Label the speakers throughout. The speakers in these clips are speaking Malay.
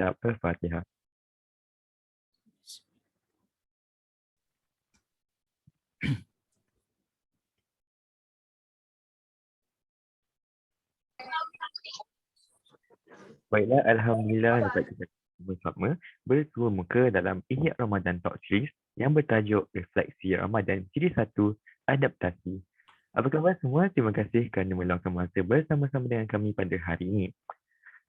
Speaker 1: Al-Fatihah. Baiklah, Alhamdulillah dapat kita bersama bertua muka dalam Ihya Ramadan Talk Series yang bertajuk Refleksi Ramadan Siri 1 Adaptasi. Apa khabar semua? Terima kasih kerana meluangkan masa bersama-sama dengan kami pada hari ini.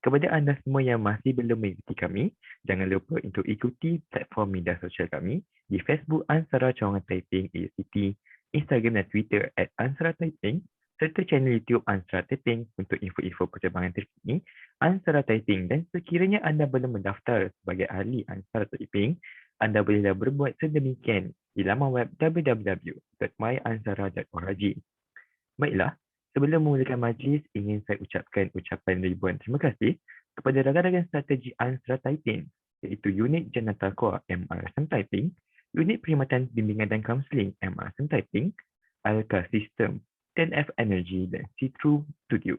Speaker 1: Kepada anda semua yang masih belum mengikuti kami, jangan lupa untuk ikuti platform media sosial kami di Facebook Ansara Cawangan Typing ACT, Instagram dan Twitter @Ansara Typing, serta channel YouTube Ansara Typing untuk info-info perkembangan terkini Ansara Typing. Dan sekiranya anda belum mendaftar sebagai ahli Ansara Typing, anda bolehlah berbuat sedemikian di laman web www.myansara.org. Baiklah, sebelum memulakan majlis, ingin saya ucapkan ucapan ribuan terima kasih kepada rakan-rakan strategi Ansara Typing, iaitu Unit Jannah Taqwa MRSM Typing, Unit Perkhidmatan Bimbingan dan Kaunseling MRSM Typing, Alka System, 10F Energy dan C-True Studio.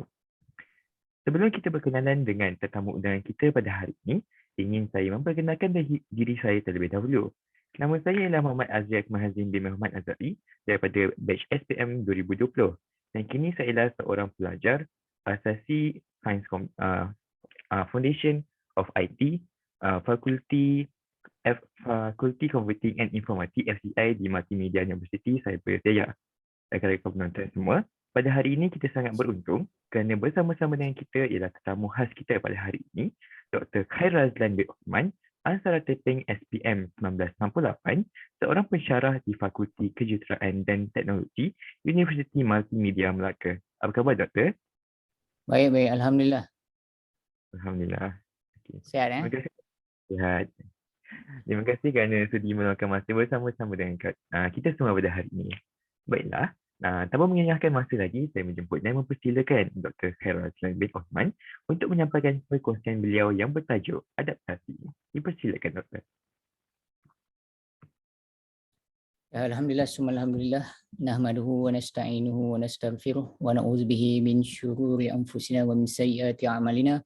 Speaker 1: Sebelum kita berkenalan dengan tetamu undangan kita pada hari ini, ingin saya memperkenalkan diri saya terlebih dahulu. Nama saya ialah Muhammad Azri Akmal Hazim bin Muhammad Azari daripada batch SPM 2020 dan kini saya ialah seorang pelajar asasi Science Foundation of IT, Fakulti Computing and Informatik FCI di Multimedia University Cyberjaya. Rakan-rakan penonton semua, pada hari ini kita sangat beruntung kerana bersama-sama dengan kita ialah tetamu khas kita pada hari ini, Dr. Khair Razlan bin Osman, Ansara Typing SPM 1968, seorang pensyarah di Fakulti Kejuruteraan dan Teknologi Universiti Multimedia Melaka. Apa khabar, Doktor?
Speaker 2: Baik. Alhamdulillah.
Speaker 1: Alhamdulillah. Okay.
Speaker 2: Sihat,
Speaker 1: Terima kasih. Sihat. Terima kasih kerana sudi meluangkan masa bersama-sama dengan kita semua pada hari ini. Baiklah, tanpa mengenyahkan masa lagi, saya menjemput dan mempersilakan Dr. Khair Razlan bin Osman untuk menyampaikan perkongsian beliau yang bertajuk Adaptasi. Dipersilakan, Doktor.
Speaker 2: Alhamdulillah, alhamdulillah. Nahmaduhu wa nasta'inuhu wa nastaghfiruh wa na'udzu bihi min syururi anfusina wa min sayyiati a'malina.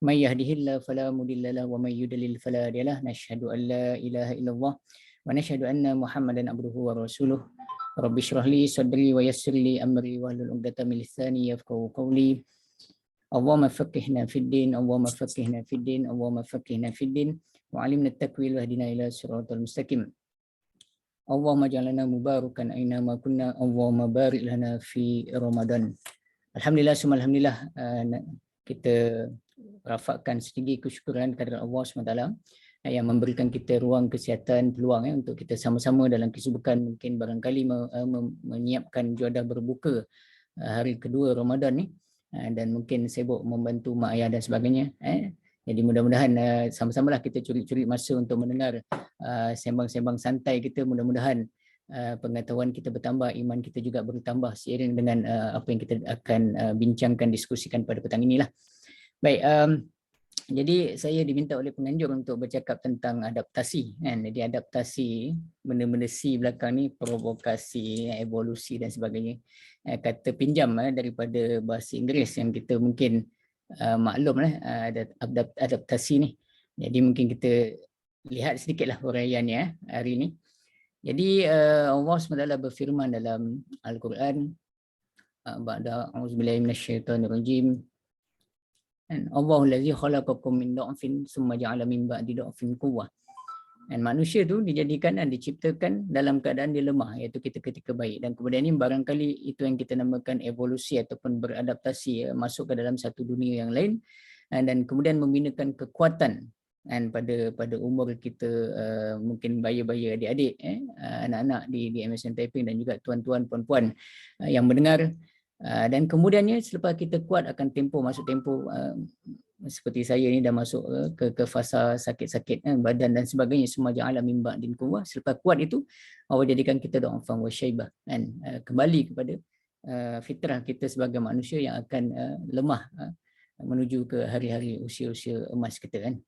Speaker 2: May yahdihillahu fala mudilla lahu wa may yudlil fala hadiya lahu. Nashhadu an la ilaha illallah wa nashhadu anna Muhammadan abduhu wa rasuluh. Rabbi shrah li sadri wa yassir li amri wahlul 'uqdatam min lisani yafqahu qawli. Allahumma faqihna fid din, Allahumma faqihna fid din, Allahumma faqihna fid din wa 'allimna at-ta'wil wa hdina ila siratal mustaqim. Allahumma ja'alna mubarakan aina ma kunna, Allahumma barik lana fi Ramadan. Alhamdulillah, alhamdulillah, kita rafakkan setinggi kesyukuran kepada Allah SWT yang memberikan kita ruang, kesihatan, peluang untuk kita sama-sama dalam kesibukan mungkin barangkali menyiapkan juadah berbuka hari kedua Ramadan ni, dan mungkin sibuk membantu mak ayah dan sebagainya. Jadi mudah-mudahan sama-samalah kita curi-curi masa untuk mendengar sembang-sembang santai kita. Mudah-mudahan pengetahuan kita bertambah, iman kita juga bertambah seiring dengan apa yang kita akan bincangkan, diskusikan pada petang inilah. Baik, jadi saya diminta oleh penganjur untuk bercakap tentang adaptasi, kan? Jadi adaptasi, benda-benda C belakang ni, provokasi, evolusi dan sebagainya. Kata pinjam daripada bahasa Inggeris yang kita mungkin maklum adaptasi ni. Jadi mungkin kita lihat sedikitlah huraiannya hari ini. Jadi Allah SWT berfirman dalam Al-Quran, ba'da a'udzubillahi minasyaitonirrajim, Allahu allazi khalaqakum min dha'fin tsumma ja'ala min ba'di dha'fin quwwah. Dan manusia tu dijadikan dan diciptakan dalam keadaan dia lemah, iaitu kita ketika baik, dan kemudian ini barangkali itu yang kita namakan evolusi ataupun beradaptasi, masuk ke dalam satu dunia yang lain, dan kemudian membinakan kekuatan pada umur kita, mungkin bayi-bayi, adik-adik, anak-anak di MSN Typing dan juga tuan-tuan, puan-puan yang mendengar. Dan kemudiannya selepas kita kuat akan masuk tempoh seperti saya ni dah masuk ke fasa sakit-sakit badan dan sebagainya, semua ja'ala min ba'din quwwah. Selepas kuat itu Allah jadikan kita dha'fan wa syaibah, kembali kepada fitrah kita sebagai manusia yang akan lemah menuju ke hari-hari usia-usia emas kita, kan.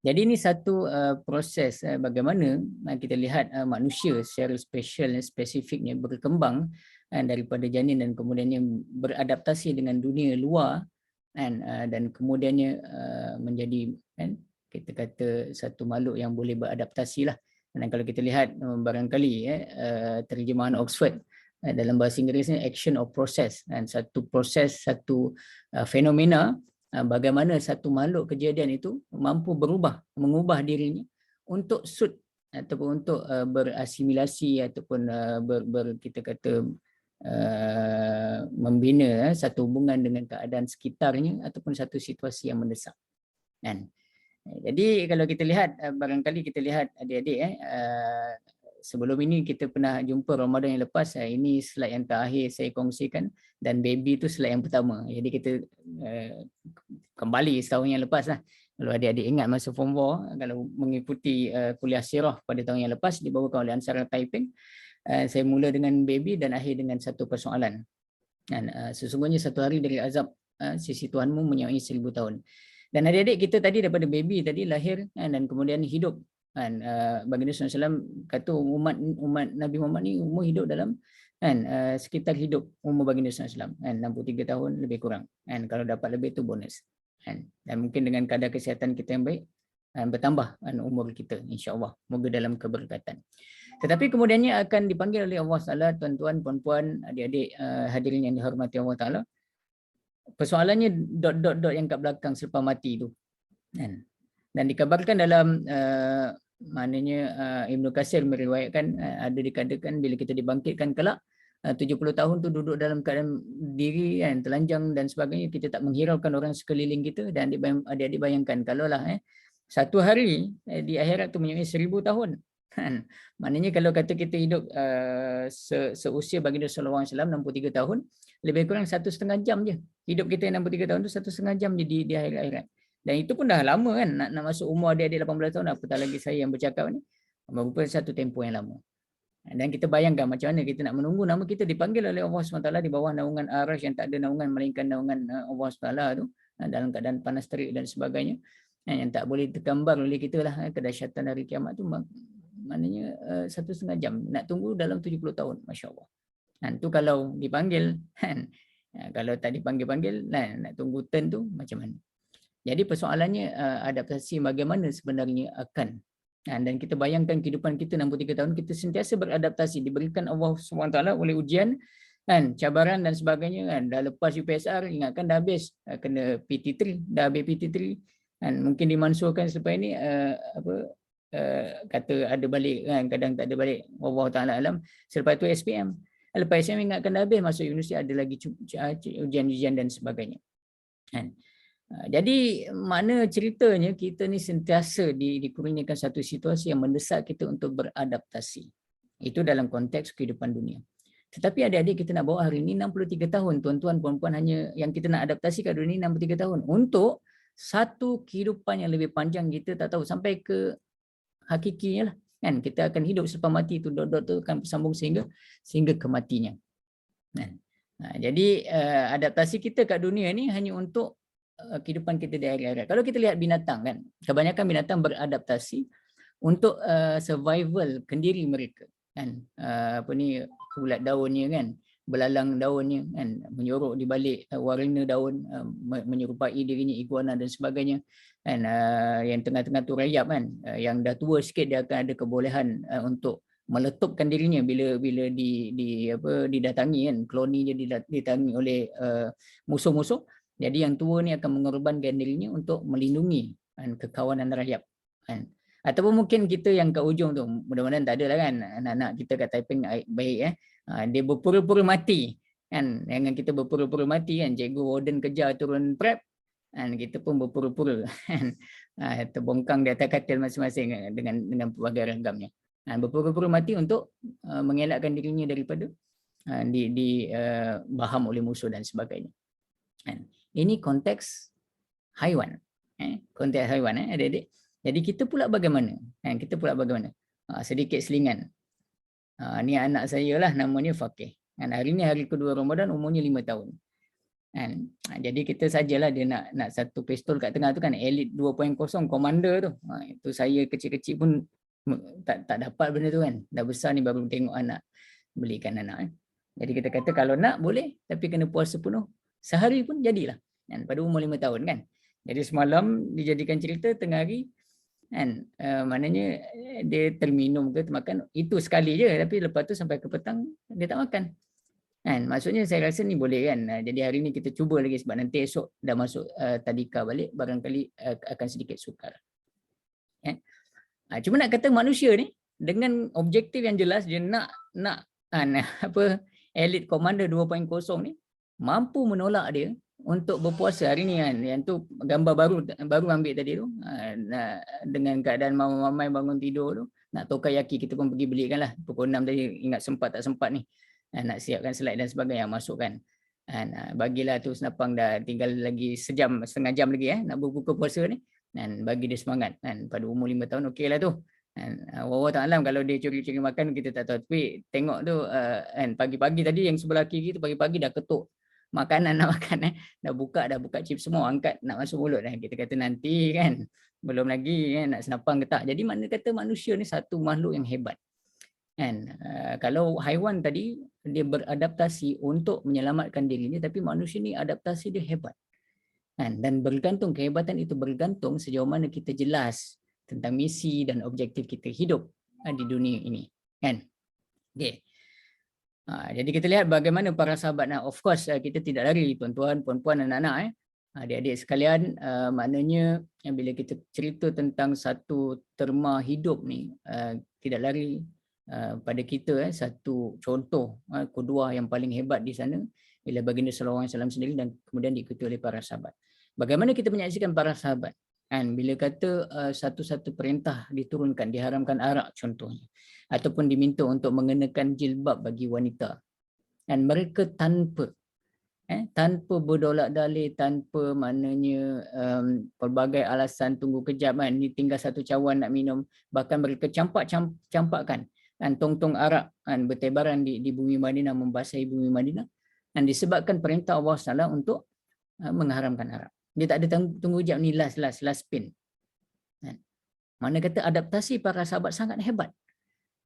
Speaker 2: Jadi ini satu proses bagaimana kita lihat manusia secara spesial dan spesifiknya berkembang daripada janin dan kemudiannya beradaptasi dengan dunia luar kan, dan kemudiannya menjadi, kan, kita kata satu makhluk yang boleh beradaptasi lah. Dan kalau kita lihat barangkali terjemahan Oxford dalam bahasa Inggerisnya action or process, dan satu proses, satu fenomena bagaimana satu makhluk kejadian itu mampu mengubah dirinya untuk suit ataupun untuk berasimilasi ataupun kita kata membina satu hubungan dengan keadaan sekitarnya ataupun satu situasi yang mendesak, kan. Jadi kalau kita lihat, barangkali kita lihat adik-adik, sebelum ini kita pernah jumpa Ramadan yang lepas, ini slide yang terakhir saya kongsikan, dan baby tu slide yang pertama. Jadi kita kembali setahun yang lepas lah. Kalau adik-adik ingat masa Form 4, kalau mengikuti kuliah sirah pada tahun yang lepas dibawakan oleh Ansara Taiping, saya mula dengan baby dan akhir dengan satu persoalan. Dan sesungguhnya satu hari dari azab sisi Tuhanmu menyamai 1000 tahun. Dan adik-adik kita tadi daripada baby tadi lahir, dan kemudian hidup. Baginda SAW kata umat Nabi Muhammad ni umur hidup dalam sekitar hidup umur baginda SAW, 63 tahun lebih kurang. Kalau dapat lebih tu bonus. Dan mungkin dengan kadar kesihatan kita yang baik, bertambah umur kita, insya-Allah. Moga dalam keberkatan. Tetapi kemudiannya akan dipanggil oleh Allah Taala, tuan-tuan, puan-puan, adik-adik hadirin yang dihormati Allah Taala. Persoalannya dot yang kat belakang selepas mati tu, kan. Dan dikabarkan dalam Ibnu Katsir meriwayatkan ada dikatakan bila kita dibangkitkan kelak 70 tahun tu duduk dalam keadaan diri, kan, telanjang dan sebagainya, kita tak menghiraukan orang sekeliling kita. Dan adik-adik bayangkan kalaulah satu hari di akhirat tu menyamai 1000 tahun, kan. Maknanya kalau kata kita hidup seusia baginda sallallahu alaihi wasallam 63 tahun, lebih kurang 1,5 jam je. Hidup kita 63 tahun tu 1,5 jam je di akhirat. Dan itu pun dah lama, kan, nak masuk umur adik-adik 18 tahun, apatah lagi saya yang bercakap ni, merupakan satu tempoh yang lama. Dan kita bayangkan macam mana kita nak menunggu nama kita dipanggil oleh Allah SWT di bawah naungan Arash yang tak ada naungan melainkan naungan Allah SWT tu, dalam keadaan panas terik dan sebagainya, yang tak boleh tergambar oleh kita lah kedahsyatan hari kiamat tu. Maknanya 1,5 jam nak tunggu dalam 70 tahun, masya-Allah. Tu kalau dipanggil, kan. Kalau tak dipanggil-panggil, nak tunggu turn tu macam mana? Jadi persoalannya adaptasi bagaimana sebenarnya akan. Dan kita bayangkan kehidupan kita 63 tahun, kita sentiasa beradaptasi, diberikan Allah SWT oleh ujian, kan, cabaran dan sebagainya, kan. Dah lepas UPSR, ingatkan dah habis, kena PT3, dah habis PT3, kan. Mungkin dimansurkan selepas ini kata ada balik, kan, kadang tak ada balik, wallahu taala alam. Selepas tu SPM, lepas SPM ingatkan dah habis, masuk universiti ada lagi ujian-ujian dan sebagainya, kan. Jadi mana ceritanya kita ni sentiasa dikurniakan satu situasi yang mendesak kita untuk beradaptasi. Itu dalam konteks kehidupan dunia. Tetapi adik-adik kita nak bawa hari ini 63 tahun, tuan-tuan, puan-puan, hanya yang kita nak adaptasi kat dunia ini 63 tahun. Untuk satu kehidupan yang lebih panjang, kita tak tahu sampai ke hakikinya lah, kan. Kita akan hidup selepas mati tu, dot tu akan bersambung sehingga kematinya, kan. Jadi adaptasi kita kat dunia ni hanya untuk kehidupan kita di akhirat. Kalau kita lihat binatang, kan, kebanyakan binatang beradaptasi untuk survival kendiri mereka, kan. Ulat daunnya, kan, belalang daunnya, kan, menyorok di balik warna daun, menyerupai dirinya iguana dan sebagainya, kan. Yang tengah-tengah tu rayap, kan, yang dah tua sikit dia akan ada kebolehan untuk meletupkan dirinya bila didatangi, kan, kloni dia didatangi oleh musuh-musuh. Jadi yang tua ni akan mengorbankan dirinya untuk melindungi, kan, kekawanan rayap, kan. Ataupun mungkin kita yang kat ujung tu, mudah-mudahan tak ada lah, kan, anak-anak kita kat Taiping baik, dia berpura-pura mati, kan. Jangan kita berpura-pura mati, kan, cikgu warden kejar turun prep, kan, kita pun berpura-pura, kan, terbongkang di atas katil masing-masing dengan pelbagai ragamnya, berpura-pura mati untuk mengelakkan dirinya daripada baham oleh musuh dan sebagainya, kan. Ini konteks haiwan, konteks haiwan, adik-adik. Jadi kita pula bagaimana? Kita pula bagaimana? Sedikit selingan. Ni anak saya lah, namanya Faqih. Hari ni hari kedua Ramadan, umurnya 5 tahun. Jadi kita sajalah dia nak satu pistol kat tengah tu, kan, Elite 2.0 Commander tu. Itu saya kecil-kecil pun tak dapat benda tu, kan. Dah besar ni baru tengok anak, belikan anak. Jadi kita kata kalau nak boleh, tapi kena puasa penuh. Sehari pun jadilah. kan, pada umur 5 tahun kan. Jadi semalam dijadikan cerita tengah hari kan, maknanya dia terminum ke termakan itu sekali je, tapi lepas tu sampai ke petang dia tak makan kan. Maksudnya saya rasa ni boleh kan. Jadi hari ni kita cuba lagi sebab nanti esok dah masuk tadika balik, barangkali akan sedikit sukar kan. Cuma nak kata manusia ni dengan objektif yang jelas dia nak apa elite commander 2.0 ni mampu menolak dia untuk berpuasa hari ni kan. Yang tu gambar baru ambil tadi tu, dengan keadaan mamai bangun tidur tu, nak tokayaki kita pun pergi belikan lah pukul 6 tadi, ingat sempat tak sempat ni, nak siapkan slide dan sebagainya, masukkan. Bagilah tu senapang dah tinggal lagi setengah jam lagi nak berbuka puasa ni, dan bagi dia semangat kan. Pada umur 5 tahun okey lah tu. Wallahu ta'alam kalau dia curi-curi makan kita tak tahu, tapi tengok tu kan, pagi-pagi tadi yang sebelah kiri tu pagi-pagi dah ketuk makanan nak makan dah buka chip semua, angkat nak masuk mulut kita kata nanti kan, belum lagi kan nak senapang ke tak. Jadi mana kata manusia ni satu makhluk yang hebat kan. Kalau haiwan tadi dia beradaptasi untuk menyelamatkan dirinya, tapi manusia ni adaptasi dia hebat kan, dan bergantung kehebatan itu bergantung sejauh mana kita jelas tentang misi dan objektif kita hidup di dunia ini kan. Okey. Jadi kita lihat bagaimana para sahabat. Of course kita tidak lari tuan-tuan, puan-puan, anak-anak adik-adik sekalian, maknanya bila kita cerita tentang satu terma hidup ni, tidak lari pada kita satu contoh kedua yang paling hebat di sana bila baginda sallallahu alaihi wasallam sendiri dan kemudian diikuti oleh para sahabat. Bagaimana kita menyaksikan para sahabat kan, bila kata satu-satu perintah diturunkan, diharamkan arak contohnya, ataupun diminta untuk mengenakan jilbab bagi wanita, dan mereka tanpa berdolak-dalik, tanpa maknanya pelbagai alasan, tunggu kejap kan, ni tinggal satu cawan nak minum, bahkan mereka campakkan kan tong-tong arak kan, bertebaran di bumi Madinah, membasahi bumi Madinah, dan disebabkan perintah Allah SWT untuk mengharamkan arak. Dia tak ada tunggu kejap, ni last spin kan. Mana kata adaptasi para sahabat sangat hebat.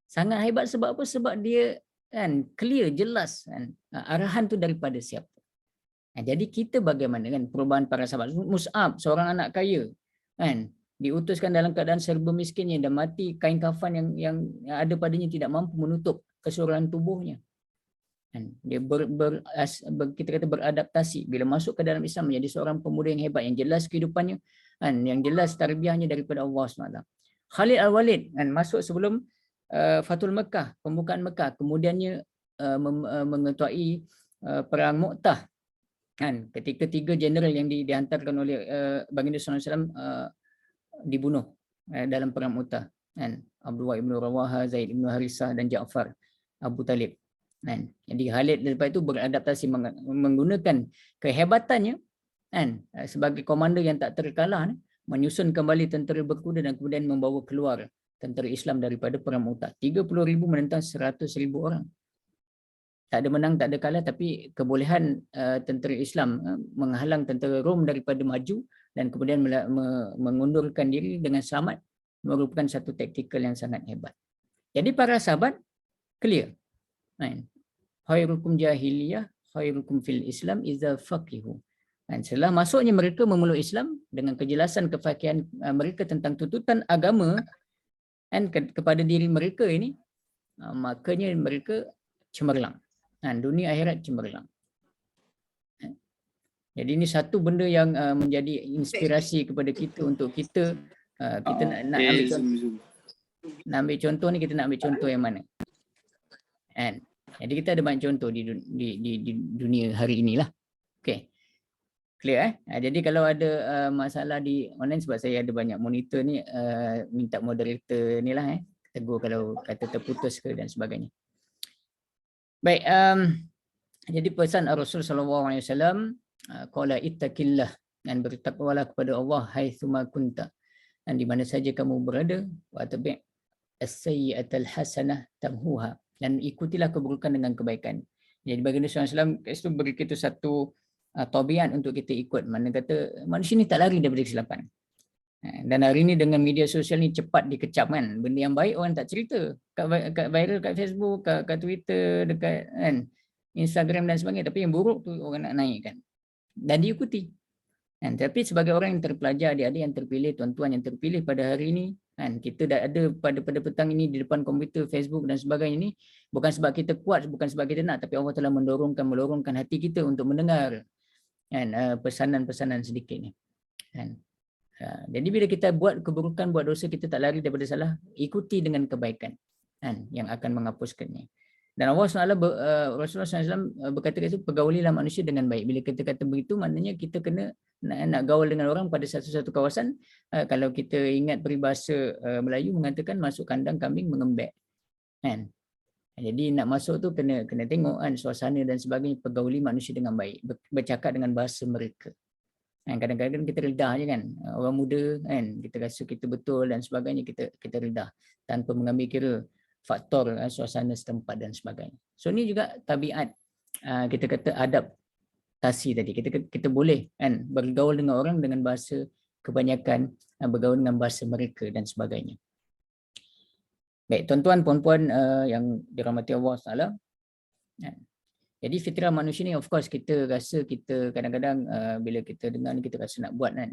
Speaker 2: Sangat hebat sebab apa? Sebab dia kan clear, jelas kan, arahan tu daripada siapa. Jadi kita bagaimana kan perubahan para sahabat. Mus'ab, seorang anak kaya kan, diutuskan dalam keadaan serba miskinnya dan mati, kain kafan yang ada padanya tidak mampu menutup keseluruhan tubuhnya. Dia kita kata beradaptasi bila masuk ke dalam Islam, menjadi seorang pemuda yang hebat, yang jelas kehidupannya yang jelas tarbiyahnya daripada Allah SWT. Khalid Al-Walid masuk sebelum Fathul Mekah, pembukaan Mekah, kemudiannya mengetuai perang Mu'tah kan, ketika 3 jeneral yang dihantarkan oleh baginda sallallahu alaihi wasallam dibunuh dalam perang Mu'tah kan, Abdullah ibn Rawaha, Zaid ibn Harisah dan Ja'far Abu Talib kan. Jadi Khalid lepas itu beradaptasi menggunakan kehebatannya kan, sebagai komander yang tak terkalah, menyusun kembali tentera berkuda dan kemudian membawa keluar tentera Islam daripada perang Mu'tah. 30,000 menentang 100,000 orang. Tak ada menang, tak ada kalah, tapi kebolehan tentera Islam menghalang tentera Rom daripada maju dan kemudian mengundurkan diri dengan selamat merupakan satu taktikal yang sangat hebat. Jadi para sahabat clear. Khairukum jahiliyah, khairukum fil Islam iza faqihu. Dan setelah masuknya mereka memeluk Islam dengan kejelasan kefakihan mereka tentang tuntutan agama kepada diri mereka ini, makanya mereka cemerlang. Dunia akhirat cemerlang. Jadi ini satu benda yang menjadi inspirasi kepada kita untuk kita nak ambil contoh ni, kita nak ambil contoh yang mana? Jadi kita ada banyak contoh di dunia hari inilah. Okey. Clear Jadi kalau ada masalah di online, sebab saya ada banyak monitor ni, minta moderator ni lah tegur kalau kata terputus ke dan sebagainya. Baik, jadi pesan Rasul sallallahu alaihi wasallam, qala ittaqillah, dan bertakwalah kepada Allah haitsuma kunta, dan di mana saja kamu berada, wa tabi' as-sayyi'atal hasanah tamhuha, dan ikutilah keburukan dengan kebaikan. Jadi baginda sallallahu alaihi wasallam itu beri kita satu tabiat untuk kita ikut. Mana kata manusia ni tak lari daripada kesilapan. Dan hari ni dengan media sosial ni cepat dikecap kan. Benda yang baik orang tak cerita. Kat viral kat Facebook, kat Twitter, dekat Instagram dan sebagainya. Tapi yang buruk tu orang nak naikkan. Dan diikuti. Kan, tapi sebagai orang yang terpelajar, adik-adik yang terpilih, tuan-tuan yang terpilih pada hari ini, kan, kita dah ada pada petang ini di depan komputer, Facebook dan sebagainya ini, bukan sebab kita kuat, bukan sebab kita nak, tapi Allah telah melorongkan hati kita untuk mendengar, kan, pesanan-pesanan sedikit ni. Kan. Jadi bila kita buat keburukan, buat dosa, kita tak lari daripada salah, ikuti dengan kebaikan, kan, yang akan menghapuskannya. Dan Allah SWT, Rasulullah SAW berkata itu, pergaulilah manusia dengan baik. Bila kita kata begitu, maknanya kita kena nak gaul dengan orang pada satu-satu kawasan. Kalau kita ingat peribahasa Melayu mengatakan masuk kandang kambing mengembek. Kan? Jadi nak masuk tu kena tengok kan suasana dan sebagainya, pergauli manusia dengan baik, bercakap dengan bahasa mereka. Kadang-kadang kita redah je kan, orang muda kan, kita rasa kita betul dan sebagainya, kita redah tanpa mengambil kira faktor suasana setempat dan sebagainya. So ni juga tabiat, kita kata adaptasi tadi. Kita boleh kan bergaul dengan orang dengan bahasa kebanyakan, bergaul dengan bahasa mereka dan sebagainya. Baik, tuan-tuan, puan-puan yang dirahmati Allah Taala. Jadi fitrah manusia ni, of course kita rasa kita kadang-kadang bila kita dengar ni kita rasa nak buat kan.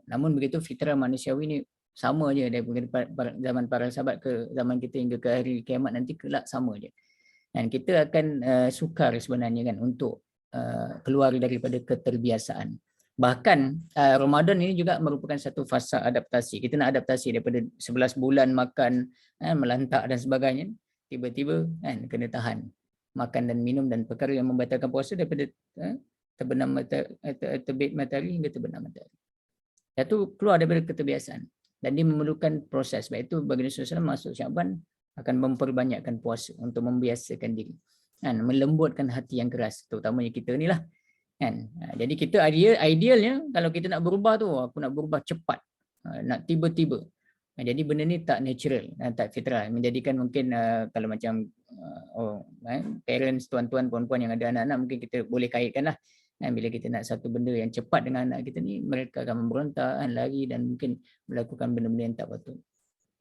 Speaker 2: Namun begitu fitrah manusiawi ni sama je daripada zaman para sahabat ke zaman kita hingga ke hari kiamat nanti kelak sama je. Dan kita akan sukar sebenarnya kan untuk keluar daripada keterbiasaan. Bahkan Ramadan ini juga merupakan satu fasa adaptasi. Kita nak adaptasi daripada 11 bulan makan, melantak dan sebagainya. Tiba-tiba kan kena tahan makan dan minum dan perkara yang membatalkan puasa daripada terbit matahari hingga terbenam matahari. Itu keluar daripada keterbiasaan. Dan dia memerlukan proses. Sebab itu baginda Rasulullah masuk Syaban akan memperbanyakkan puasa untuk membiasakan diri. Kan, melembutkan hati yang keras, terutamanya kita ni lah. Kan? Jadi kita idealnya kalau kita nak berubah tu, aku nak berubah cepat. Nak tiba-tiba. Jadi benda ni tak natural, tak fitrah. Menjadikan mungkin kalau macam parents, tuan-tuan, puan-puan yang ada anak-anak, mungkin kita boleh kaitkan lah. Bila kita nak satu benda yang cepat dengan anak kita ni, mereka akan memberontak, lari dan mungkin melakukan benda-benda yang tak patut.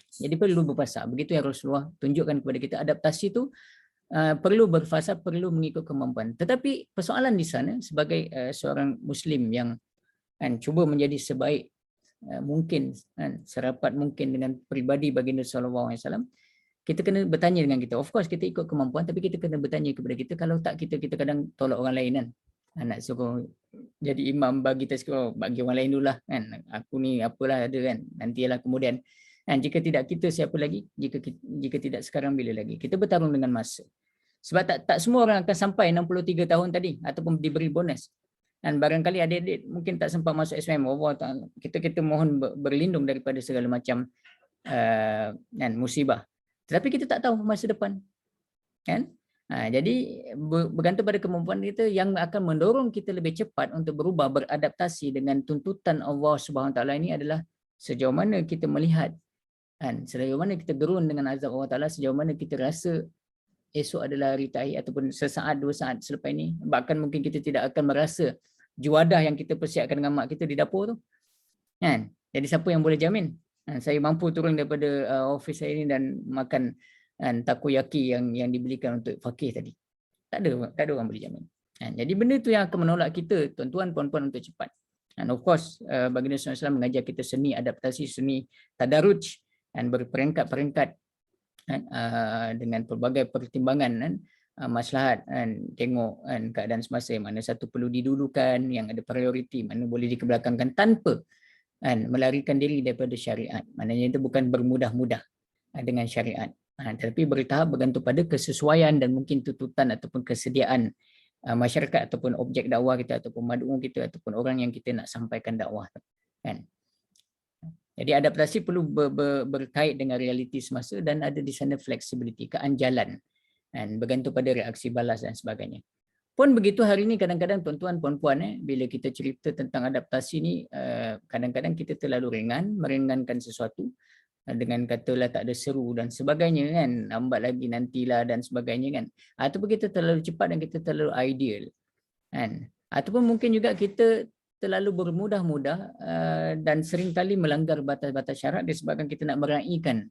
Speaker 2: Jadi perlu berfasa. Begitu yang Rasulullah tunjukkan kepada kita, adaptasi tu perlu berfasa, perlu mengikut kemampuan. Tetapi persoalan di sana sebagai seorang Muslim yang cuba menjadi sebaik mungkin, serapat mungkin dengan peribadi baginda sallallahu alaihi wasallam, kita kena bertanya dengan kita. Of course kita ikut kemampuan, tapi kita kena bertanya kepada kita. Kalau tak, kita kadang tolak orang lain kan. Nak suruh jadi imam bagi tazkirah, bagi orang lain dululah kan. Aku ni apalah ada kan. Nantilah kemudian. Jika tidak kita, siapa lagi? Jika tidak sekarang, bila lagi? Kita bertarung dengan masa. Sebab tak semua orang akan sampai 63 tahun tadi ataupun diberi bonus. Dan barangkali adik-adik mungkin tak sempat masuk SPM. Kita mohon berlindung daripada segala macam musibah. Tetapi kita tak tahu masa depan. Kan? Jadi bergantung pada kemampuan kita yang akan mendorong kita lebih cepat untuk berubah, beradaptasi dengan tuntutan Allah Subhanahu Taala ini adalah sejauh mana kita melihat, sejauh mana kita gerun dengan azab Allah Taala, sejauh mana kita rasa esok adalah hari terakhir ataupun sesaat dua saat selepas ini. Bahkan mungkin kita tidak akan merasa juadah yang kita persiapkan dengan mak kita di dapur tu. Kan? Jadi siapa yang boleh jamin saya mampu turun daripada office saya ini dan makan takoyaki yang dibelikan untuk fakir tadi. Tak ada orang boleh jamin. Jadi benda tu yang akan menolak kita, tuan-tuan, puan-puan, untuk cepat. And of course, baginda SAW mengajar kita seni adaptasi, seni tadarruj, dan berperingkat-peringkat dengan pelbagai pertimbangan maslahat, tengok keadaan semasa, mana satu perlu didulukan, yang ada prioriti, mana boleh dikebelakangkan tanpa melarikan diri daripada syariat. Maknanya itu bukan bermudah-mudah dengan syariat. Tetapi bertahap bergantung pada kesesuaian dan mungkin tuntutan ataupun kesediaan masyarakat ataupun objek dakwah kita ataupun mad'u kita ataupun orang yang kita nak sampaikan dakwah. Kan? Jadi adaptasi perlu berkait dengan realiti semasa dan ada di sana flexibility, keanjalan, bergantung pada reaksi balas dan sebagainya. Pun begitu hari ini kadang-kadang tuan-tuan, puan-puan, bila kita cerita tentang adaptasi ni, kadang-kadang kita terlalu meringankan sesuatu. Dengan katalah tak ada seru dan sebagainya kan, lambat lagi nantilah dan sebagainya kan, ataupun kita terlalu cepat dan kita terlalu ideal kan, ataupun mungkin juga kita terlalu bermudah-mudah dan seringkali melanggar batas-batas syarat disebabkan kita nak meraihkan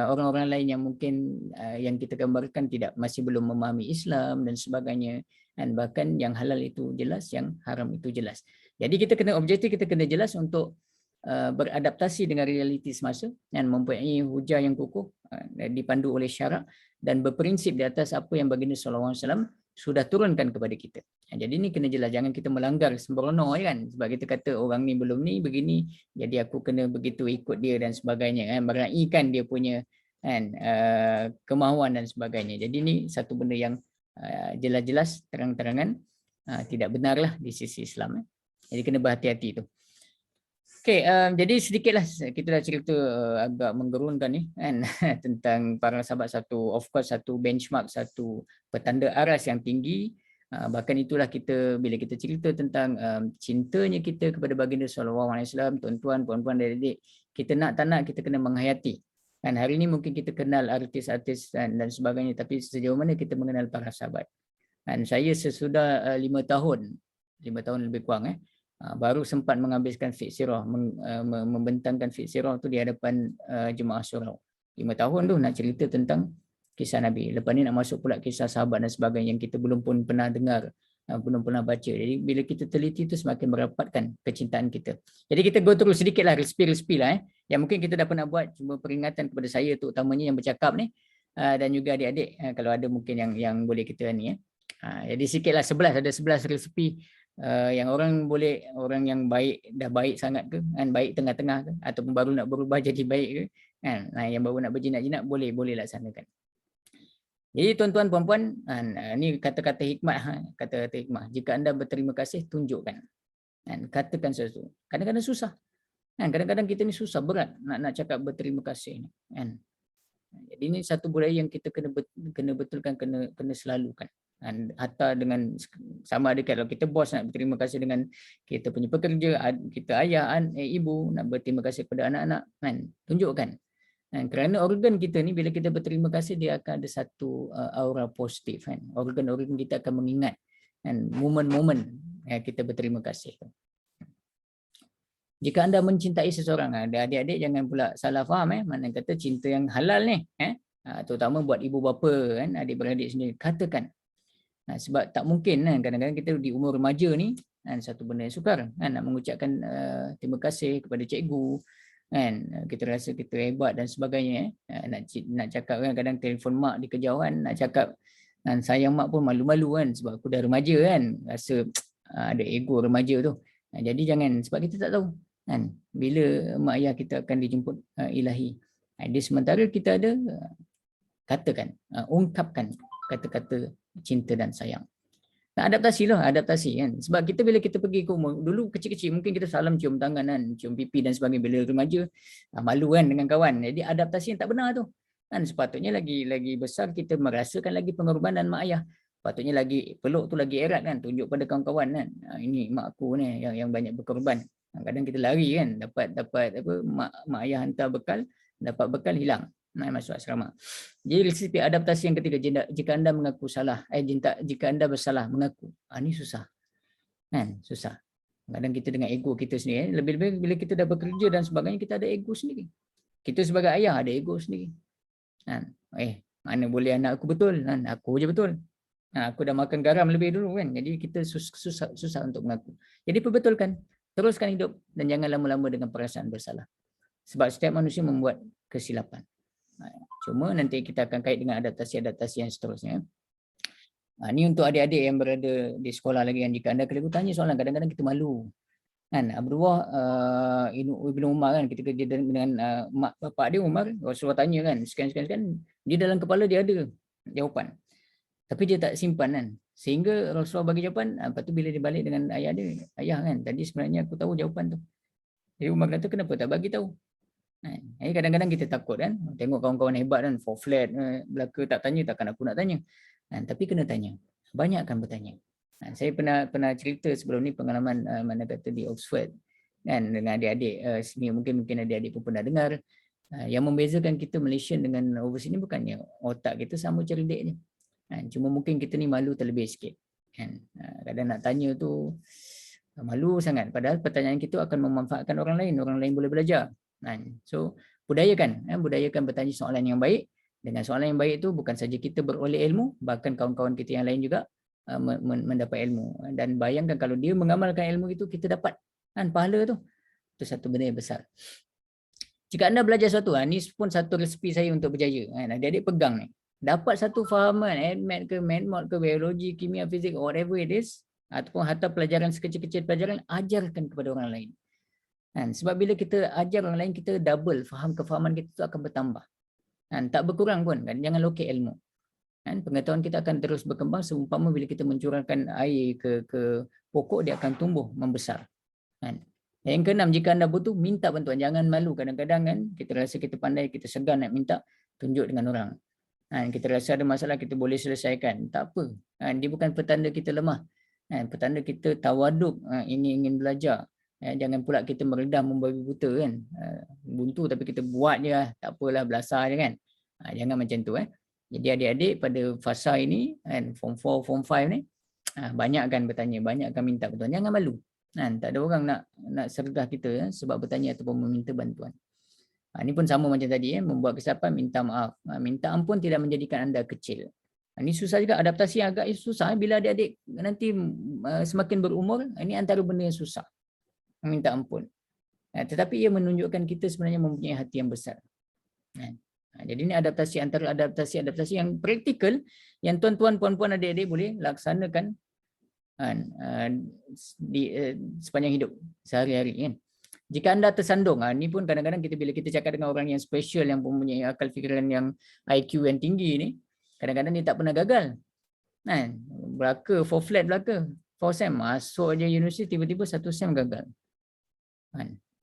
Speaker 2: orang-orang lain yang mungkin yang kita gambarkan masih belum memahami Islam dan sebagainya, dan bahkan yang halal itu jelas, yang haram itu jelas. Jadi kita kena objektif, kita kena jelas untuk beradaptasi dengan realiti semasa dan mempunyai hujah yang kukuh, dipandu oleh syarak dan berprinsip di atas apa yang baginda SAW sudah turunkan kepada kita. Jadi ni kena jelas, jangan kita melanggar sembrono kan, sebab kita kata orang ni belum ni begini, jadi aku kena begitu ikut dia dan sebagainya kan, meraihkan dia punya kan kemahuan dan sebagainya. Jadi ni satu benda yang jelas-jelas terang-terangan tidak benarlah di sisi Islam. Jadi kena berhati-hati tu. Okey, jadi sedikitlah kita dah cerita agak menggerunkan ni kan tentang para sahabat, satu of course satu benchmark, satu petanda aras yang tinggi. Bahkan itulah kita bila kita cerita tentang cintanya kita kepada baginda SAW, tuan-tuan, puan-puan, adik-adik, kita nak tak nak kita kena menghayati. Kan hari ni mungkin kita kenal artis-artis dan sebagainya, tapi sejauh mana kita mengenal para sahabat. Dan saya sesudah 5 tahun lebih kurang baru sempat menghabiskan fiqh sirah, membentangkan fiqh sirah tu di hadapan jemaah surau. 5 tahun tu nak cerita tentang kisah Nabi. Lepas ni nak masuk pula kisah sahabat dan sebagainya yang kita belum pun pernah dengar, belum pernah baca. Jadi bila kita teliti tu semakin merapatkan kecintaan kita. Jadi kita go through sedikitlah resipi lah yang mungkin kita dah pernah buat, cuma peringatan kepada saya tu utamanya yang bercakap ni dan juga adik-adik kalau ada mungkin yang boleh kita ni jadi sikitlah 11 resipi yang orang boleh, orang yang baik dah baik sangat ke kan, baik tengah-tengah ke, ataupun baru nak berubah jadi baik ke kan, yang baru nak berjinak-jinak boleh laksanakan. Jadi tuan-tuan puan-puan, ni kata-kata hikmah, jika anda berterima kasih tunjukkan kan, katakan sesuatu. Kadang-kadang susah kan, kadang-kadang kita ni susah berat nak cakap berterima kasih ni kan. Jadi ini satu budaya yang kita kena betulkan, kena selalukan. Hatta dengan sama ada kalau kita bos nak berterima kasih dengan kita punya pekerja, kita ayah, ibu nak berterima kasih kepada anak-anak kan, tunjukkan. Kerana organ kita ni bila kita berterima kasih dia akan ada satu aura positif kan. Organ-organ kita akan mengingat kan momen-momen kita berterima kasih. Jika anda mencintai seseorang, ada adik-adik jangan pula salah faham mana kata cinta yang halal ni terutama buat ibu bapa kan, adik-beradik sendiri, katakan. Sebab tak mungkin kan, kadang-kadang kita di umur remaja ni kan, satu benda yang sukar kan, nak mengucapkan terima kasih kepada cikgu kan, kita rasa kita hebat dan sebagainya nak cakap kan, kadang telefon mak di kejauhan nak cakap kan, sayang mak pun malu-malu kan, sebab aku dah remaja kan, rasa ada ego remaja tu. Jadi jangan, sebab kita tak tahu kan bila mak ayah kita akan dijemput ilahi. Di sementara kita ada, katakan, ungkapkan kata-kata cinta dan sayang. Adaptasi kan. Sebab kita bila kita pergi ke rumah, dulu kecil-kecil mungkin kita salam cium tangan kan, cium pipi dan sebagainya. Bila remaja malu kan dengan kawan. Jadi adaptasi yang tak benar tu. Kan sepatutnya lagi besar kita merasakan lagi pengorbanan mak ayah. Patutnya lagi peluk tu lagi erat kan, tunjuk pada kawan-kawan kan. Ini mak aku ni yang banyak berkorban. Kadang kita lari kan, dapat apa mak ayah hantar bekal, dapat bekal hilang. Masuk asrama. Jadi resipi adaptasi yang ketiga, jika anda mengaku salah, jika anda bersalah mengaku. Ini susah. Kan? Susah. Kadang kita dengan ego kita sendiri, lebih-lebih bila kita dah bekerja dan sebagainya, kita ada ego sendiri. Kita sebagai ayah ada ego sendiri. Kan? Mana boleh anak aku betul? Kan? Aku je betul. Aku dah makan garam lebih dulu kan. Jadi kita susah untuk mengaku. Jadi perbetulkan. Teruskan hidup dan jangan lama-lama dengan perasaan bersalah. Sebab setiap manusia membuat kesilapan. Cuma nanti kita akan kait dengan adaptasi yang seterusnya. Ini untuk adik-adik yang berada di sekolah lagi kan. Jika anda keliru tanya soalan, kadang-kadang kita malu. Kan Abdullah Ibn Umar kan, kita kerja dengan mak bapak dia Umar, Rasulullah tanya kan, sekian-sekian, dia dalam kepala dia ada jawapan. Tapi dia tak simpan kan. Sehingga Rasulullah bagi jawapan, lepas tu bila dia balik dengan ayah dia, ayah kan, tadi sebenarnya aku tahu jawapan tu. Jadi Umar kata, kenapa tak bagi tahu? Kadang-kadang kita takut kan, tengok kawan-kawan hebat kan, for flat, belaka tak tanya, takkan aku nak tanya. Tapi kena tanya, banyakkan bertanya. Saya pernah cerita sebelum ni pengalaman mana kata di Oxford kan, dengan adik-adik sini, mungkin adik-adik pun pernah dengar. Yang membezakan kita Malaysian dengan overseas ni bukannya otak kita sama cerdiknya. Cuma mungkin kita ni malu terlebih sikit. Kadang nak tanya tu malu sangat, padahal pertanyaan kita akan memanfaatkan orang lain boleh belajar. So budayakan bertanya soalan yang baik. Dengan soalan yang baik itu bukan saja kita beroleh ilmu, bahkan kawan-kawan kita yang lain juga mendapat ilmu. Dan bayangkan kalau dia mengamalkan ilmu itu, kita dapat kan pahala tu. Itu satu benda yang besar. Jika anda belajar sesuatu, ni pun satu resipi saya untuk berjaya. Adik-adik pegang ni. Dapat satu fahaman, admat ke, medmod ke, biologi, kimia, fizik, whatever it is, ataupun hatta pelajaran sekecil-kecil pelajaran, ajarkan kepada orang lain. Sebab bila kita ajar orang lain, kita double kefahaman kita tu akan bertambah. Tak berkurang pun, kan? Jangan lokek ilmu. Pengetahuan kita akan terus berkembang seumpama bila kita mencurahkan air ke pokok, dia akan tumbuh membesar. Yang keenam, jika anda butuh, minta bantuan. Jangan malu. Kadang-kadang kan kita rasa kita pandai, kita segan nak minta, tunjuk dengan orang. Kita rasa ada masalah, kita boleh selesaikan. Tak apa. Dia bukan petanda kita lemah. Petanda kita tawaduk, ingin belajar. Jangan pula kita meredah membabi buta kan. Buntu tapi kita buat je lah. Tak apalah, belasah je kan. Jangan macam tu. Jadi adik-adik pada fasa ini, form 4, form 5 ni, banyakkan bertanya, banyakkan minta bantuan. Jangan malu. Tak ada orang nak sergah kita sebab bertanya ataupun meminta bantuan. Ini pun sama macam tadi, membuat kesilapan, minta maaf. Minta ampun tidak menjadikan anda kecil. Ini susah juga, adaptasi yang agak susah. Bila adik-adik nanti semakin berumur, ini antara benda yang susah. Minta ampun. Tetapi ia menunjukkan kita sebenarnya mempunyai hati yang besar. Jadi ini adaptasi, antara adaptasi yang praktikal yang tuan-tuan, puan-puan, adik-adik boleh laksanakan di sepanjang hidup sehari-hari kan. Jika anda tersandung, ni pun kadang-kadang bila kita cakap dengan orang yang special, yang mempunyai akal fikiran yang IQ yang tinggi ni, kadang-kadang dia tak pernah gagal. Belaka 4 flat belaka 4 sem masuk aja universiti, tiba-tiba 1 sem gagal.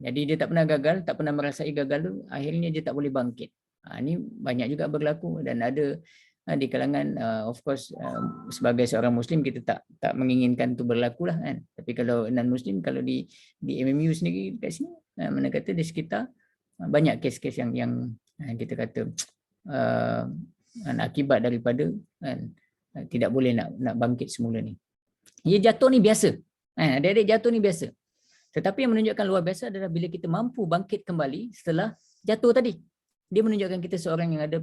Speaker 2: Jadi dia tak pernah gagal, tak pernah merasai gagal tu, akhirnya dia tak boleh bangkit. Ini banyak juga berlaku dan ada di kalangan of course sebagai seorang muslim kita tak menginginkan itu berlaku lah kan. Tapi kalau non muslim, kalau di MMU sendiri kat sini, mana kata di sekitar banyak kes-kes yang kita kata akibat daripada tidak boleh nak bangkit semula ni. Ia jatuh ni biasa. Adik-adik jatuh ni biasa. Tetapi yang menunjukkan luar biasa adalah bila kita mampu bangkit kembali setelah jatuh tadi. Dia menunjukkan kita seorang yang ada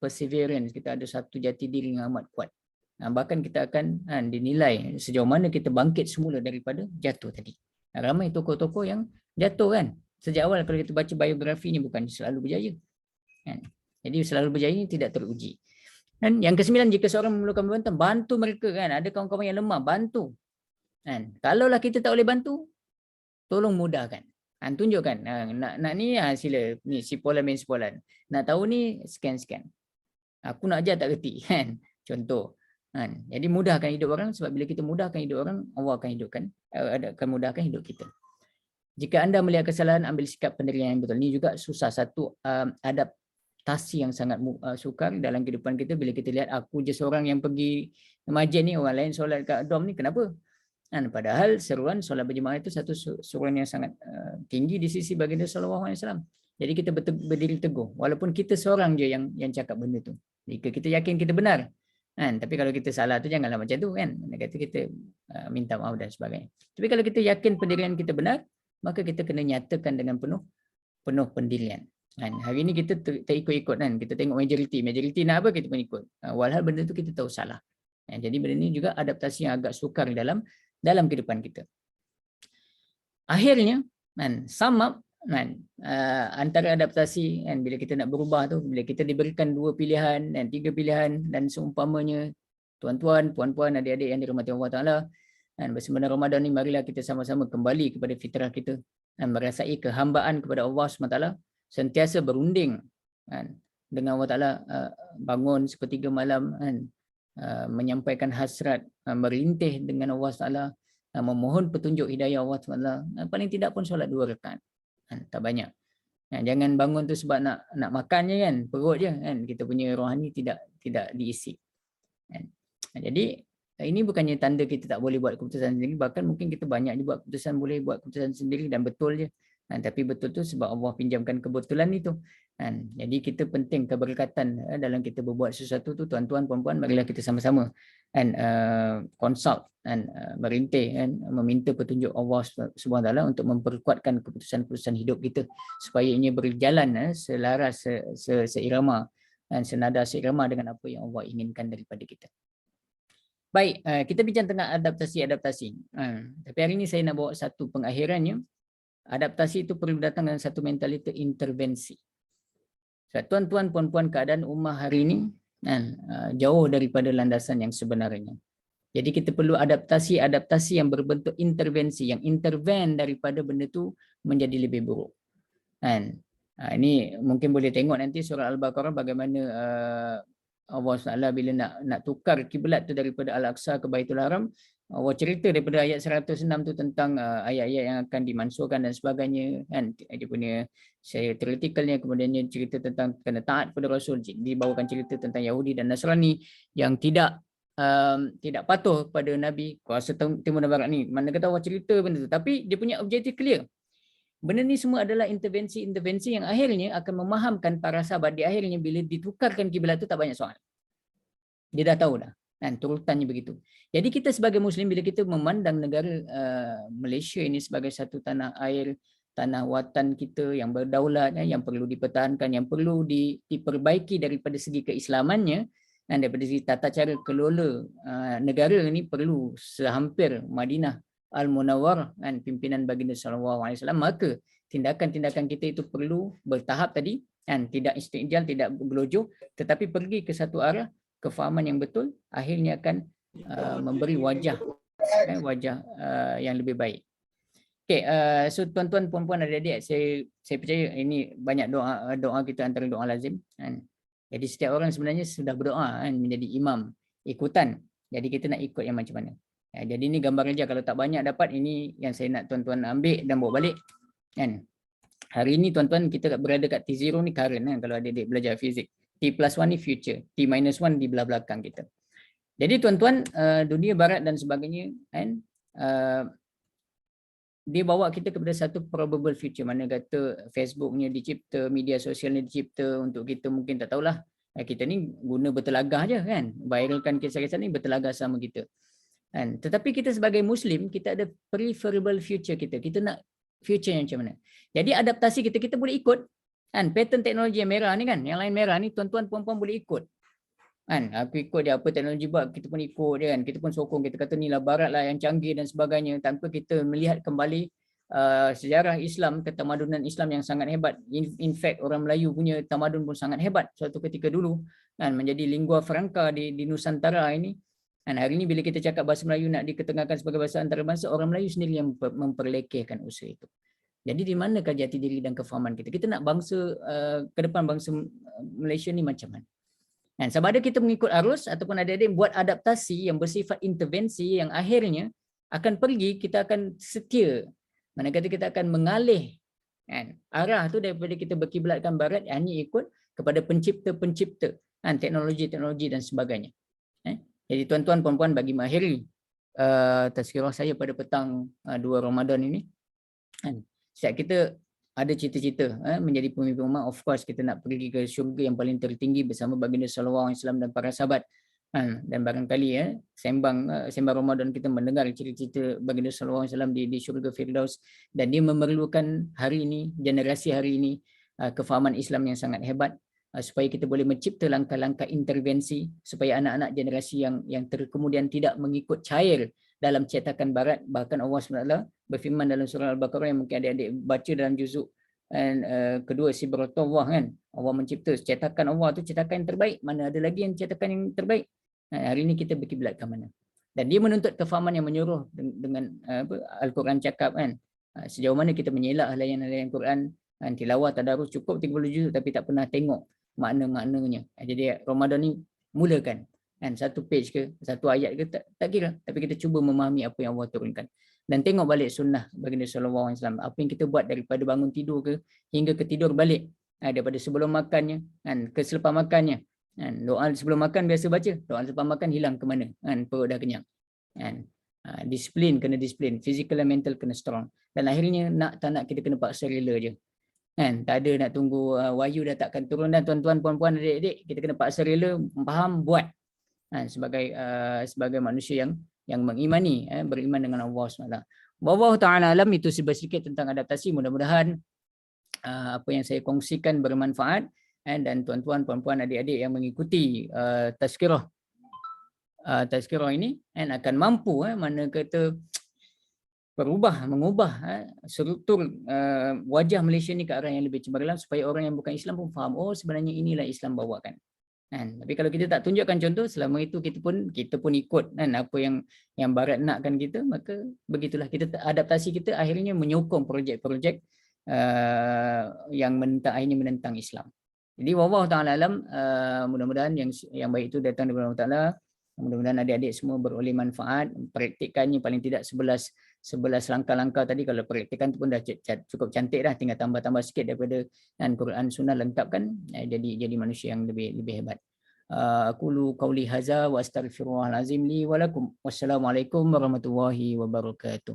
Speaker 2: perseverance, kita ada satu jati diri yang amat kuat. Bahkan kita akan dinilai sejauh mana kita bangkit semula daripada jatuh tadi. Ramai tokoh-tokoh yang jatuh kan. Sejak awal kalau kita baca biografi ni bukan selalu berjaya. Jadi selalu berjaya ni tidak teruji. Dan yang ke-9, jika seorang memerlukan bantuan, bantu mereka kan. Ada kawan-kawan yang lemah, bantu. Kalaulah kita tak boleh bantu, tolong mudahkan. Tunjukkan. Nak ni sila. Ni sipolan main sipolan. Nak tahu ni scan. Aku nak ajar tak reti kan. Contoh. Jadi mudahkan hidup orang, sebab bila kita mudahkan hidup orang, Allah akan mudahkan hidup kita. Jika anda melihat kesalahan, ambil sikap pendirian yang betul. Ini juga susah, satu adaptasi yang sangat sukar dalam kehidupan kita. Bila kita lihat aku je seorang yang pergi masjid ni, orang lain solat kat dom ni, kenapa? Padahal seruan solat berjemaah itu satu seruan yang sangat tinggi di sisi baginda sallallahu alaihi wasallam. Jadi kita berdiri teguh walaupun kita seorang je yang cakap benda tu. Jika kita yakin kita benar. Tapi kalau kita salah tu janganlah macam tu kan. Kata kita minta maaf dan sebagainya. Tapi kalau kita yakin pendirian kita benar, maka kita kena nyatakan dengan penuh pendirian. Hari ini kita terikut-ikut kan. Kita tengok majoriti nak apa kita pun ikut. Walhal benda tu kita tahu salah. Jadi benda ni juga adaptasi yang agak sukar dalam kehidupan kita. Akhirnya, sum up antara adaptasi bila kita nak berubah tu, bila kita diberikan 2 pilihan dan 3 pilihan dan seumpamanya, tuan-tuan, puan-puan, adik-adik yang dirahmati Allah Taala, bersama Ramadan ni marilah kita sama-sama kembali kepada fitrah kita dan merasai kehambaan kepada Allah SWT, sentiasa berunding dengan Allah Taala, bangun sepertiga malam menyampaikan hasrat, merintih dengan Allah Taala, memohon petunjuk hidayah Allah Taala, paling tidak pun solat 2 rakaat. Tak banyak. Jangan bangun tu sebab nak makan je kan, perut je kan, kita punya rohani tidak diisi. Jadi ini bukannya tanda kita tak boleh buat keputusan sendiri, bahkan mungkin kita banyak buat keputusan, boleh buat keputusan sendiri dan betul je. Tapi betul tu sebab Allah pinjamkan kebetulan itu. Jadi kita penting keberkatan dalam kita berbuat sesuatu tu, tuan-tuan, puan-puan, marilah kita sama-sama consult dan merintih meminta petunjuk Allah SWT untuk memperkuatkan keputusan-keputusan hidup kita supaya ia berjalan selaras, seirama dan senada seirama dengan apa yang Allah inginkan daripada kita. Baik, kita bincang tentang adaptasi. Tapi hari ini saya nak bawa satu pengakhirannya. Adaptasi itu perlu datang dengan satu mentaliti intervensi. Tuan-tuan, puan-puan, keadaan ummah hari ini jauh daripada landasan yang sebenarnya. Jadi kita perlu adaptasi yang berbentuk intervensi, yang interven daripada benda tu menjadi lebih buruk. Ini mungkin boleh tengok nanti surah Al-Baqarah bagaimana Allah SWT bila nak tukar kiblat tu daripada Al-Aqsa ke Baitul Haram, Allah cerita daripada ayat 106 tu tentang ayat-ayat yang akan dimansuhkan dan sebagainya, kan. Dia punya saya teoretikalnya, kemudian dia cerita tentang kena taat pada Rasul, dibawakan cerita tentang Yahudi dan Nasrani yang tidak patuh pada Nabi kuasa Timur dan Barat ni. Mana kata Allah cerita benda tu, tapi dia punya objektif clear. Benda ni semua adalah intervensi yang akhirnya akan memahamkan para sahabat di akhirnya bila ditukarkan kiblat tu tak banyak soal. Dia dah tahu dah. Dan turutannya begitu. Jadi kita sebagai Muslim bila kita memandang negara Malaysia ini sebagai satu tanah air, tanah watan kita yang berdaulat, yang perlu dipertahankan, yang perlu diperbaiki daripada segi keislamannya, dan daripada segi tata cara kelola negara ini perlu sehampir Madinah Al-Munawwarah dan pimpinan baginda sallallahu alaihi wasallam, maka tindakan-tindakan kita itu perlu bertahap tadi, kan, tidak istijal, tidak bergelojoh, tetapi pergi ke satu arah kefahaman yang betul, akhirnya akan memberi wajah yang lebih baik. Okey, so tuan-tuan, puan-puan, adik-adik, saya percaya ini banyak doa kita antara doa lazim, kan. Jadi setiap orang sebenarnya sudah berdoa, kan, menjadi imam ikutan. Jadi kita nak ikut yang macam mana. Jadi ini gambar aja, kalau tak banyak dapat, ini yang saya nak tuan-tuan ambil dan bawa balik, kan. Hari ini tuan-tuan kita berada kat T0 ni current, kan, kalau adik-adik belajar fizik. T+1 ni future, T-1 di belah belakang kita. Jadi tuan-tuan, dunia barat dan sebagainya, kan, dia bawa kita kepada satu probable future, mana kata Facebooknya dicipta, media sosialnya dicipta untuk kita mungkin tak tahulah, kita ni guna bertelagah je, kan, viralkan kisah-kisah ni bertelagah sama kita. Kan? Tetapi kita sebagai Muslim, kita ada preferable future kita. Kita nak future yang macam mana. Jadi adaptasi kita boleh ikut. Kan? Pattern teknologi yang merah ni, kan, yang lain merah ni, tuan-tuan puan-puan boleh ikut. Kan? Aku ikut dia, apa teknologi buat, kita pun ikut dia, kan. Kita pun sokong, kita kata ni lah barat lah yang canggih dan sebagainya, tanpa kita melihat kembali sejarah Islam, ketamadunan Islam yang sangat hebat. In fact, orang Melayu punya tamadun pun sangat hebat suatu ketika dulu, kan, menjadi lingua franca di Nusantara ini. Dan hari ini bila kita cakap bahasa Melayu nak diketengahkan sebagai bahasa antarabangsa, orang Melayu sendiri yang memperlekehkan usaha itu. Jadi di manakah jati diri dan kefahaman kita? Kita nak bangsa ke depan, bangsa Malaysia ni macam mana? Dan sama ada kita mengikut arus ataupun adik-adik buat adaptasi yang bersifat intervensi yang akhirnya akan pergi, kita akan setia. Mana kata kita akan mengalih, kan, arah tu daripada kita berkiblatkan barat hanya ikut kepada pencipta-pencipta, kan, teknologi-teknologi dan sebagainya. Jadi tuan-tuan, puan-puan, bagi mengakhiri tazkirah saya pada petang 2 Ramadan ini, kan, setiap kita ada cita-cita menjadi pemimpin umat. Of course kita nak pergi ke syurga yang paling tertinggi bersama baginda sallallahu alaihi wasallam dan para sahabat. Dan barangkali sembang Ramadan kita mendengar cerita-cerita baginda sallallahu alaihi wasallam di syurga Firdaus, dan dia memerlukan hari ini, generasi hari ini, kefahaman Islam yang sangat hebat, supaya kita boleh mencipta langkah-langkah intervensi supaya anak-anak generasi yang kemudian tidak mengikut cair dalam cetakan barat. Bahkan Allah SWT berfirman dalam surah Al-Baqarah yang mungkin adik-adik baca dalam juzuk kedua Sibratullah, kan, Allah mencipta cetakan Allah tu cetakan yang terbaik. Mana ada lagi yang cetakan yang terbaik? Hari ini kita berkiblat ke mana? Dan dia menuntut kefahaman yang menyuruh dengan Al-Quran cakap, kan, sejauh mana kita menyelah layan-layan Quran, kan, tilawah tadarus cukup 30 juzuk tapi tak pernah tengok makna-maknanya. Jadi Ramadan ni mulakan, kan, satu page ke, satu ayat ke, tak kira, tapi kita cuba memahami apa yang Allah turunkan dan tengok balik sunnah baginda sallallahu alaihi wasallam. Apa yang kita buat daripada bangun tidur ke hingga ke tidur balik, daripada sebelum makannya, kan, ke selepas makannya, kan. Doa sebelum makan biasa baca, doa selepas makan hilang ke mana, kan, perut dah kenyang, kan. Disiplin, kena disiplin, physical dan mental kena strong, dan akhirnya nak tak nak kita kena paksa rela je, kan. Tak ada nak tunggu wahyu dah takkan turun, dan tuan-tuan, puan-puan, adik-adik, kita kena paksa rela, faham, buat, sebagai manusia yang mengimani, beriman dengan Allah SWT. Wallahu ta'ala alam. Itu sedikit tentang adaptasi. Mudah-mudahan apa yang saya kongsikan bermanfaat, dan tuan-tuan, puan-puan, adik-adik yang mengikuti tazkirah tazkirah ini kan akan mampu mana kata mengubah struktur wajah Malaysia ni ke arah yang lebih cemerlang supaya orang yang bukan Islam pun faham, oh sebenarnya inilah Islam bawakan. Kan? Tapi kalau kita tak tunjukkan contoh, selama itu kita pun ikut kan apa yang barat nakkan kita, maka begitulah kita adaptasi kita akhirnya menyokong projek-projek yang akhirnya menentang Islam. Jadi wallahu taala alam, mudah-mudahan yang baik itu datang daripada Allah Taala. Mudah-mudahan adik-adik semua beroleh manfaat, praktikkannya paling tidak 11 langkah-langkah tadi. Kalau praktikkan tu pun dah cukup cantik dah, tinggal tambah-tambah sikit daripada Quran Sunnah lengkapkan, jadi manusia yang lebih hebat. Aqulu qauli hadza wa astaghfirullahalazim li wa lakum. Wassalamualaikum warahmatullahi wabarakatuh.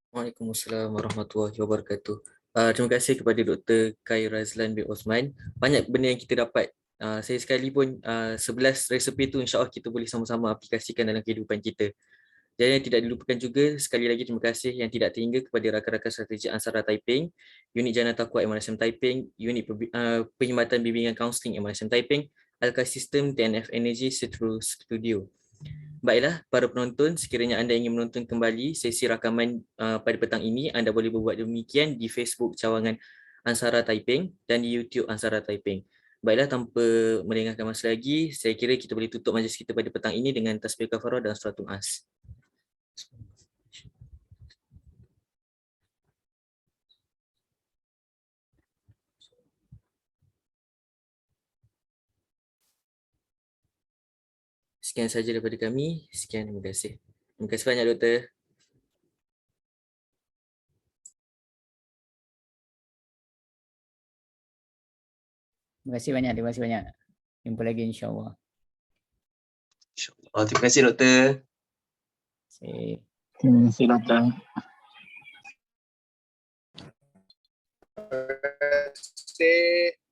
Speaker 3: Waalaikumsalam warahmatullahi wabarakatuh. Terima kasih kepada Dr. Khair Razlan bin Osman. Banyak benda yang kita dapat. Saya sekali pun 11 resepi tu insya-Allah kita boleh sama-sama aplikasikan dalam kehidupan kita. Dan yang tidak dilupakan juga, sekali lagi terima kasih yang tidak terhingga kepada rakan-rakan strategi Ansara Taiping, Unit Jana Taqwa MRSM Taiping, Unit Perkhidmatan Bimbingan Kaunseling MRSM Taiping, Alka System TNF Energy Setru Studio. Baiklah, para penonton, sekiranya anda ingin menonton kembali sesi rakaman pada petang ini, anda boleh berbuat demikian di Facebook cawangan Ansara Taiping dan di YouTube Ansara Taiping. Baiklah, tanpa melengahkan masa lagi, saya kira kita boleh tutup majlis kita pada petang ini dengan tasbih kafarah dan suratul as. Sekian saja daripada kami. Sekian, terima kasih. Terima kasih banyak, Doktor.
Speaker 2: Terima kasih banyak. Jumpa lagi insya-Allah.
Speaker 4: InsyaAllah. Terima kasih, Doktor.
Speaker 2: Terima kasih,
Speaker 5: Doktor.
Speaker 6: Terima kasih.